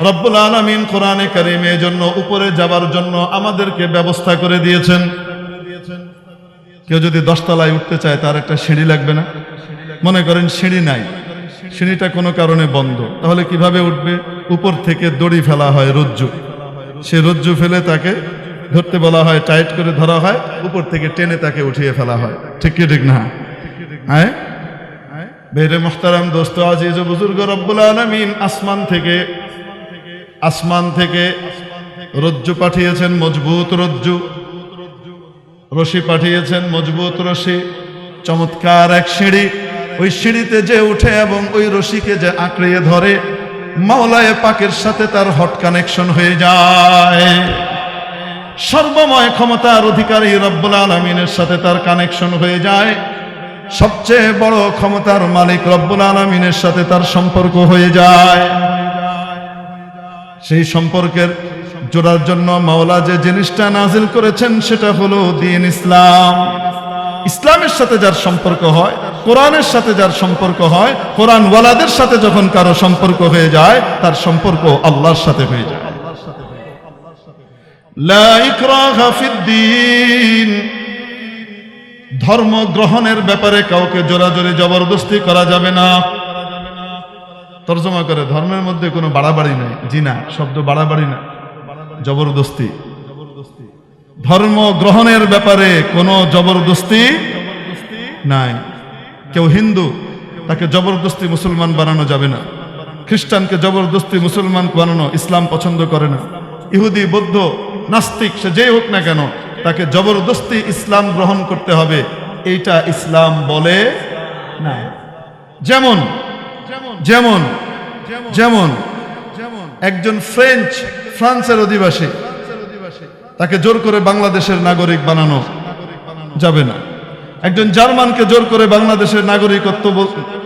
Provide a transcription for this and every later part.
রব্বুল আলামিন কোরআনে কারিমে জন্য উপরে যাবার জন্য আমাদেরকে ব্যবস্থা করে দিয়েছেন। কেউ যদি 10 তলায় উঠতে চায় তার একটা সিঁড়ি লাগবে না? মনে করেন সিঁড়ি নাই, সিঁড়িটা কোনো কারণে বন্ধ, তাহলে কিভাবে উঠবে? উপর থেকে দড়ি ফেলা হয়, রজ্জু। সে রজ্জু ফেলে তাকে ধরতে বলা হয়, টাইট করে ধরা হয়, উপর থেকে টেনে তাকে উঠিয়ে ফেলা হয়। ঠিক কি ঠিক না? হ্যাঁ বেরে মুহতারাম দোস্ত আজিজ ও বুজুর্গ, রব্বুল আলামিন আসমান থেকে রজ্জু পাঠিয়েছেন, মজবুত রজ্জু, রশি পাঠিয়েছেন, মজবুত রশি, চমৎকার এক সিঁড়ি। ওই সিঁড়িতে যে উঠে এবং ওই রশিকে যে আঁকড়িয়ে ধরে, মাওলায়ে পাকের সাথে তার হট কানেকশন হয়ে যায়। সর্বময় ক্ষমতার অধিকারী রব্বুল আলামিনের সাথে তার কানেকশন হয়ে যায়। সবচেয়ে বড় ক্ষমতার মালিক রব্বুল আলামিনের সাথে তার সম্পর্ক হয়ে যায়। সেই সম্পর্কের জোড়ার জন্য মাওলা যে জিনিসটা নাজিল করেছেন সেটা হলো দ্বীন ইসলাম। ইসলামের সাথে যার সম্পর্ক হয়, কোরআনের সাথে যার সম্পর্ক হয়, কোরআন ওয়ালাদের সাথে যখন কারো সম্পর্ক হয়ে যায়, তার সম্পর্ক আল্লাহর সাথে হয়ে যায়। লা ইকরাহা ফিদ্দীন, ধর্ম গ্রহণের ব্যাপারে কাউকে জোরাজোরি জবরদস্তি করা যাবে না। তর্জমা করে, ধর্মের মধ্যে কোনো বাড়াবাড়ি নাই। জি না, শব্দ বাড়াবাড়ি না, জবরদস্তি। ধর্ম গ্রহণের ব্যাপারে কোনো জবরদস্তি নাই। কেউ হিন্দু, তাকে জবরদস্তি মুসলমান বানানো যাবে না। খ্রিস্টানকে জবরদস্তি মুসলমান বানানো ইসলাম পছন্দ করে না। ইহুদি, বৌদ্ধ, নাস্তিক, সে যেই হোক না কেন, তাকে জবরদস্তি ইসলাম গ্রহণ করতে হবে, এইটা ইসলাম বলে না। যেমন যেমন যেমন একজন ফ্রান্সের অধিবাসী, তাকে জোর করে বাংলাদেশের নাগরিক বানানো যাবে না। একজন জার্মানকে জোর করে বাংলাদেশের নাগরিকত্ব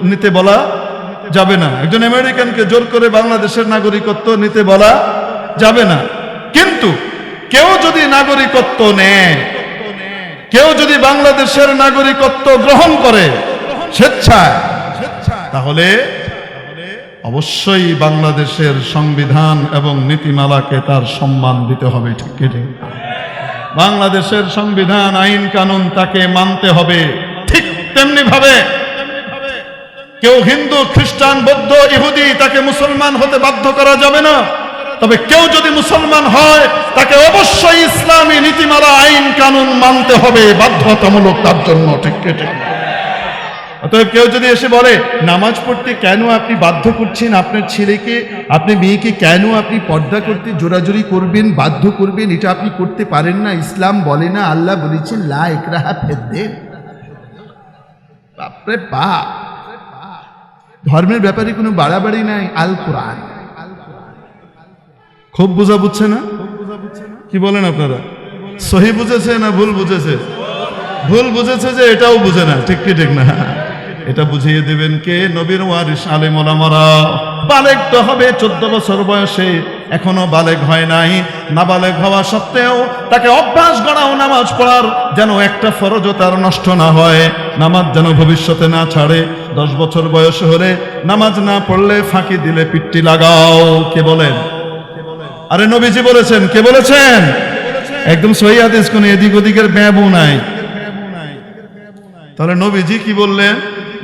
নিতে বলা যাবে না। একজন আমেরিকানকে জোর করে বাংলাদেশের নাগরিকত্ব নিতে বলা যাবে না। কিন্তু কেউ যদি নাগরিকত্ব নেয়, কেউ যদি বাংলাদেশের নাগরিকত্ব গ্রহণ করে স্বেচ্ছায়, তাহলে অবশ্যই বাংলাদেশের সংবিধান এবং নীতিমালাকে তার সম্মান দিতে হবে। ঠিক কি ঠিক? বাংলাদেশের সংবিধান, আইন কানুন তাকে মানতে হবে। ঠিক তেমনি ভাবে কেউ হিন্দু, খ্রিস্টান, বৌদ্ধ, ইহুদি, তাকে মুসলমান হতে বাধ্য করা যাবে না। তবে কেউ যদি মুসলমান হয়, তাকে অবশ্যই ইসলামী নীতিমালা, আইন কানুন মানতে হবে, বাধ্যতামূলক তার জন্য। ঠিক কি ঠিক? অতএব কেউ যদি এসে বলে, নামাজ পড়তে কেন আপনি বাধ্য করছেন আপনার ছেলেকে, আপনি মেয়েকে কেন আপনি পর্দা করতে জোরাজোরি করবেন, বাধ্য করবেন, এটা আপনি করতে পারেন না, ইসলাম বলে না, আল্লাহ বলেছেন লা ইকরাহা ফিদ্দীন। বাপরে বাপ, ধর্মের ব্যাপারে কোনো বাড়াবাড়ি নাই। আল কোরআন খুব বোঝা বুঝছে না? কি বলেন আপনারা? সহি বুঝেছে না ভুল বুঝেছে? ভুল বুঝেছে যে এটাও বুঝে না। ঠিক কি ঠিক না? এটা বুঝিয়ে দেবেন কে? নবীর ওয়ারিস আলেম ওলামারা। বালেগ তো হবে 14 বছর বয়সে, এখনো বালেগ হয় নাই। নাবালেগ হওয়া সত্ত্বেও তাকে অভ্যাস গড়াও নামাজ পড়ার, যেন একটা ফরজও তার নষ্ট না হয়, নামাজ যেন ভবিষ্যতে না ছাড়ে। 10 বছর বয়স হলে নামাজ না পড়লে ফাঁকি দিলে পিট্টি লাগাও। কে বলেন? আরে নবীজি বলেছেন। কে বলেছেন? একদম সহিহ হাদিস, কোন এদিক ওদিকের ব্যাবু নাই। তাহলে নবীজি কি বললেন?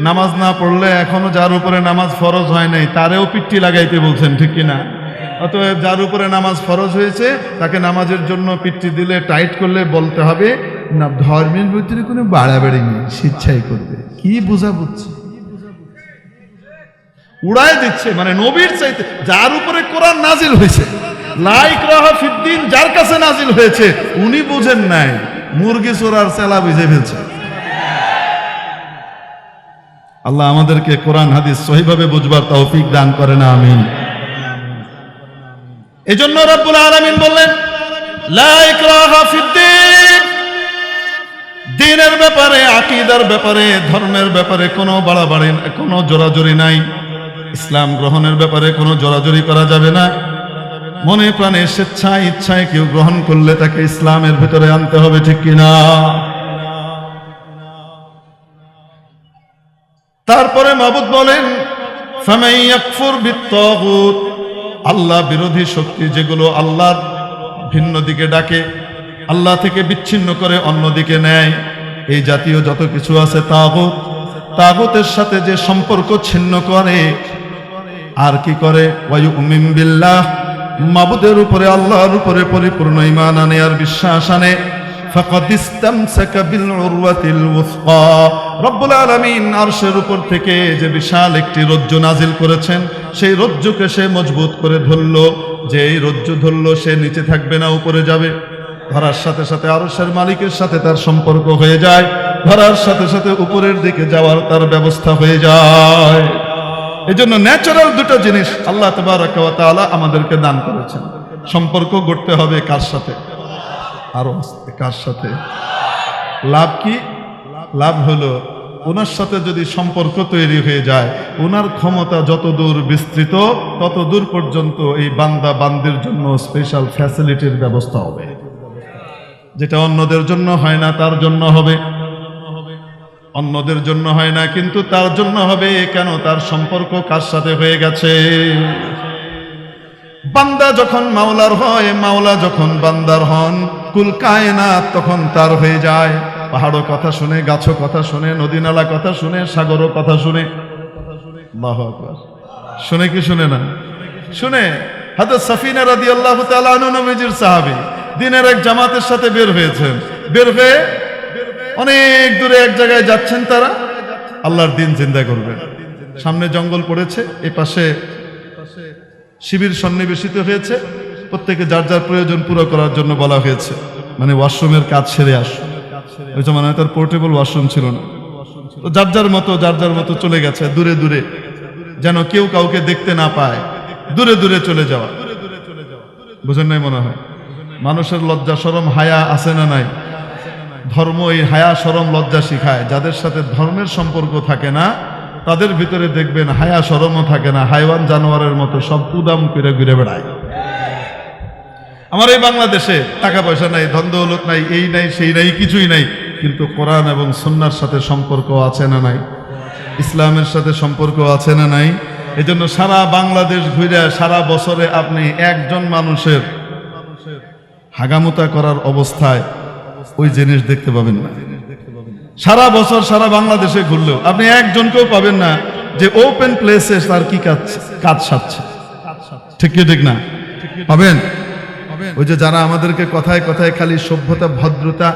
নামাজ না পড়লে, এখনো যার উপরে নামাজ ফরজ হয় নাই, তারেও পিট্টি লাগাইতে বলছেন। ঠিক কিনা? অতএব যার উপরে নামাজ ফরজ হয়েছে, তাকে নামাজের জন্য পিট্টি দিলে, টাইট করলে বলতে হবে না, ধর্মের ভিতরে কোনো বাড়াবাড়ি নেই, স্বেচ্ছাই করবে। কি বোঝা বুঝছে? উড়ায় দিচ্ছে। মানে নবীর চাইতে যার উপরে কোরআন নাজিল হয়েছে, লা ইকরাহা ফিদ্দীন, যার কাছে নাজিল হয়েছে, উনি বুঝেন নাই, মুরগি চোরার চেলা বুঝে ফেলছে। আল্লাহ আমাদেরকে কোরআন হাদিস সহিভাবে বুঝবার তৌফিক দান করে না, আমিন। এজন্য রব্বুল আলামিন বললেন লা ইকরাহা ফিদ্দীন, দ্বীনের ব্যাপারে, আকীদার ব্যাপারে, ধর্মের ব্যাপারে কোনো বাড়াবাড়ি, কোনো জোরাজোরি নাই। ইসলাম গ্রহণের ব্যাপারে কোনো জোরাজোরি করা যাবে না। মনে প্রাণে স্বেচ্ছায় ইচ্ছায় কেউ গ্রহণ করলে তাকে ইসলামের ভিতরে আনতে হবে। ঠিক কিনা? তারপরে মাবুদ বলেন ফামান ইয়াকফুর বিত্তাগুত, আল্লাহ বিরোধী শক্তি, যেগুলো আল্লাহর ভিন্ন দিকে ডাকে, আল্লাহ থেকে বিচ্ছিন্ন করে অন্যদিকে নেয়, এই জাতীয় যত কিছু আছে তাগুত, তাগুতের সাথে যে সম্পর্ক ছিন্ন করে, আর কি করে, ওয়ায়ুমিন বিল্লাহ, মাবুদের উপরে, আল্লাহর উপরে পরিপূর্ণ ঈমান আনে আর বিশ্বাস আনে, ফাকাদ ইসতামসাকা বিল উরওয়াতিল ওয়াসকা। রব্বুল আলামিন আরশের উপর থেকে যে বিশাল একটি রজ্জু নাজিল করেছেন, সেই রজ্জুকে সে মজবুত করে ধরল। যে এই রজ্জু ধরল, সে নিচে থাকবে না, উপরে যাবে। ধরার সাথে সাথে আরশের মালিকের সাথে তার সম্পর্ক হয়ে যায়, ধরার সাথে সাথে উপরের দিকে যাওয়ার তার ব্যবস্থা হয়ে যায়। এজন্য ন্যাচারাল দুটো জিনিস আল্লাহ তাবারাকা ওয়া তাআলা আমাদেরকে দান করেছেন। সম্পর্ক গড়তে হবে কার সাথে? আরো কার সাথে? লাভ কি? লাভ হলো ওনার সাথে যদি সম্পর্ক তৈরি হয়ে যায়, ওনার ক্ষমতা যত দূর বিস্তৃত, তত দূর পর্যন্ত এই বান্দা বান্দির জন্য স্পেশাল ফ্যাসিলিটির ব্যবস্থা হবে, যেটা অন্যদের জন্য হয় না তার জন্য হবে। অন্যদের জন্য হয় না, কিন্তু তার জন্য হবে। কেন? তার সম্পর্ক কার সাথে হয়ে গেছে? বান্দা যখন মাওলার হয়, মাওলা যখন বান্দার হন, কুল কায়নাত তখন তার হয়ে যায়। পাহাড়ও কথা শুনে, গাছও কথা শুনে, নদী নালা কথা শুনে, সাগরও কথা শুনে। আল্লাহু আকবার। শুনে কি শুনে না? শুনে। হযরত সাফিনা রাদিয়াল্লাহু তাআলা আনহু নবীজির সাহাবী, দিনের এক জামাতের সাথে বের হয়েছেন। বের হয়ে অনেক দূরে এক জায়গায় যাচ্ছেন তারা, আল্লাহর দিন জিন্দা করবেন। সামনে জঙ্গল পড়েছে, এই পাশে শিবির সন্নিবেশিত হয়েছে, প্রত্যেকে যার যার প্রয়োজন পুরো করার জন্য বলা হয়েছে। মানে ওয়াশরুমের কাজ সেরে আস, ওই জন্য তার পোর্টেবল ওয়াশরুম ছিল না, তো যার যার মতো চলে গেছে দূরে দূরে, যেন কেউ কাউকে দেখতে না পায়, দূরে দূরে চলে যাওয়া। বুঝেন নাই মনে হয়? মানুষের লজ্জা শরম হায়া আছে না নাই? ধর্ম এই হায়া শরম লজ্জা শিখায়। যাদের সাথে ধর্মের সম্পর্ক থাকে না, তাদের ভিতরে দেখবেন হায়া শরমও থাকে না, হাইওয়ান জানোয়ারের মতো সব উদাম করে ঘুরে বেড়ায়। আমার এই বাংলাদেশে টাকা পয়সা নাই, ধন দৌলত নাই, এই নাই সেই নাই, কিছুই নাই, কিন্তু কোরআন এবং সুন্নাহর সাথে সম্পর্ক আছে না নাই? ইসলামের সাথে সম্পর্ক আছে না নাই? এজন্য সারা বাংলাদেশ ঘুরে সারা বছরে আপনি একজন মানুষের হাগামুতা করার অবস্থায় ওই জিনিস দেখতে পাবেন না। সারা বছর সারা বাংলাদেশে ঘুরলেও আপনি একজনকেও পাবেন না যে ওপেন প্লেসে তার কি কাজ সারছে। ঠিক কি ঠিক না? পাবেন? ওই যে যারা আমাদেরকে কথায় কথায় খালি সভ্যতা ভদ্রতা,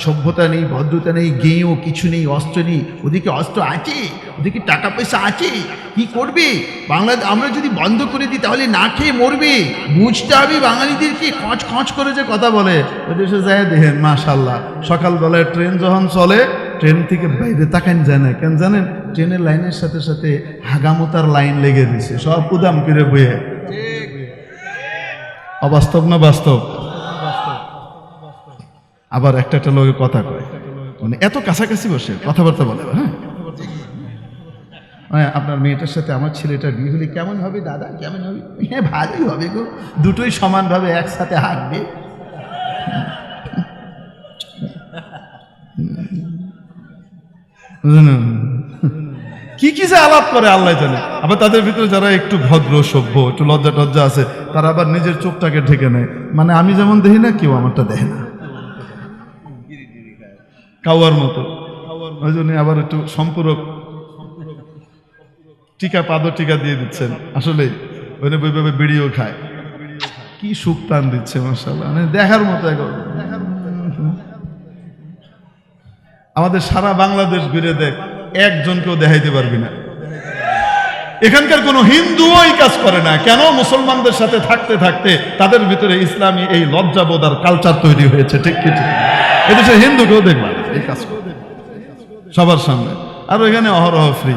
সভ্যতা নেই, ভদ্রতা নেই, গেঁও কিছু নেই, অস্ত্র নেই, ওদিকে অস্ত্র আছে, ওদিকে টাকা পয়সা আছে, কি করবে বাংলাদেশ? আমরা যদি বন্ধ করে দিই তাহলে না খেয়ে মরবে। বুঝতে হবে বাঙালিদেরকে। খঁচ খঁচ করে যে কথা বলে, ওই দেশে যায় দেখেন মাশাআল্লাহ, সকালবেলায় ট্রেন যখন চলে, ট্রেন থেকে বাইরে তাকান যায় না। কেন জানেন? ট্রেনের লাইনের সাথে সাথে হাগামতার লাইন লেগে দিছে, সব উদাম করে বয়ে। অবাস্তব না বাস্তব? আবার একটা লোকের কথা কয়, মানে এত কাছাকাছি বসে কথাবার্তা বলে। হ্যাঁ, আপনার মেয়েটার সাথে আমার ছেলেটার বিয়ে হলে কেমন হবে দাদা? কেমন হবে? হ্যাঁ, ভালোই হবে গো, দুটোই সমানভাবে একসাথে হাঁটবে। কি কি যে আলাপ করে আল্লাহ জানে। আবার তাদের ভিতরে যারা একটু ভদ্র সভ্য, একটু লজ্জা টজ্জা আছে, তারা আবার নিজের চোখটাকে ঢেকে নেয়। মানে আমি যেমন দেখি না, কেউ আমারটা দেখে না, কাওয়ার মতো। ওই জন্য আবার একটু সম্পূরক টিকা, পাদ টিকা দিয়ে দিচ্ছেন। আসলে ওইভাবে বিড়িও খায়, কি সুখ টান দিচ্ছে মাশাআল্লাহ, মানে দেখার মতো। আমাদের সারা বাংলাদেশ ঘুরে দেখ, একজনকেও দেখাইতে পারবি না। এখানকার কোনো হিন্দুও এই কাজ করে না। কেন? মুসলমানদের সাথে থাকতে থাকতে তাদের ভিতরে ইসলামী এই লজ্জাবোধ আর কালচার তৈরি হয়েছে। ঠিক কি ঠিক? এদেশে হিন্দুকেও দেখবা এই কাজ করে সবার সামনে। আর এখানে অহরহ ফ্রি।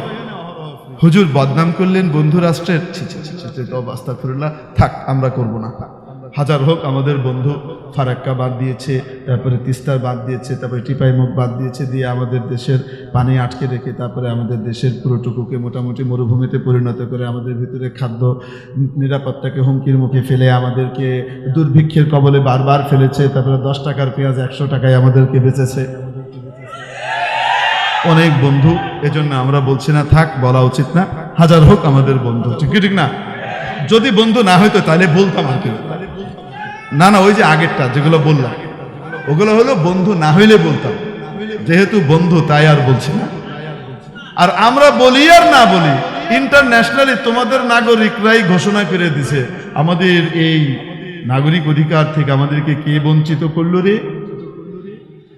হুজুর বদনাম করলেন বন্ধু রাষ্ট্রের, আস্তাগফিরুল্লাহ, থাক আমরা করব না। হাজার হোক আমাদের বন্ধু ফারাক্কা বাদ দিয়েছে, তারপরে তিস্তার বাদ দিয়েছে, তারপরে টিপাইমুখ বাদ দিয়েছে, দিয়ে আমাদের দেশের পানি আটকে রেখে তারপরে আমাদের দেশের পুরোটুকুকে মোটামুটি মরুভূমিতে পরিণত করে আমাদের ভিতরে খাদ্য নিরাপত্তাকে হুমকির মুখে ফেলে আমাদেরকে দুর্ভিক্ষের কবলে বারবার ফেলেছে। তারপরে 10 টাকার পেঁয়াজ 100 টাকায় আমাদেরকে বেচেছে অনেক বন্ধু। এজন্য আমরা বলছি না, থাক, বলা উচিত না। হাজার হোক আমাদের বন্ধু, ঠিক ঠিক না? যদি বন্ধু না হইতো তাহলে বলতাম আর কি। না না, ওই যে আগেরটা যেগুলো বললাম ওগুলো হলো বন্ধু না হইলে বলতাম, যেহেতু বন্ধু তাই আর বলছি না। আর আমরা বলি আর না বলি, ইন্টারন্যাশনালি তোমাদের নাগরিকরাই ঘোষণা করে দিছে আমাদের এই নাগরিক অধিকার থেকে আমাদেরকে কে বঞ্চিত করলো রে।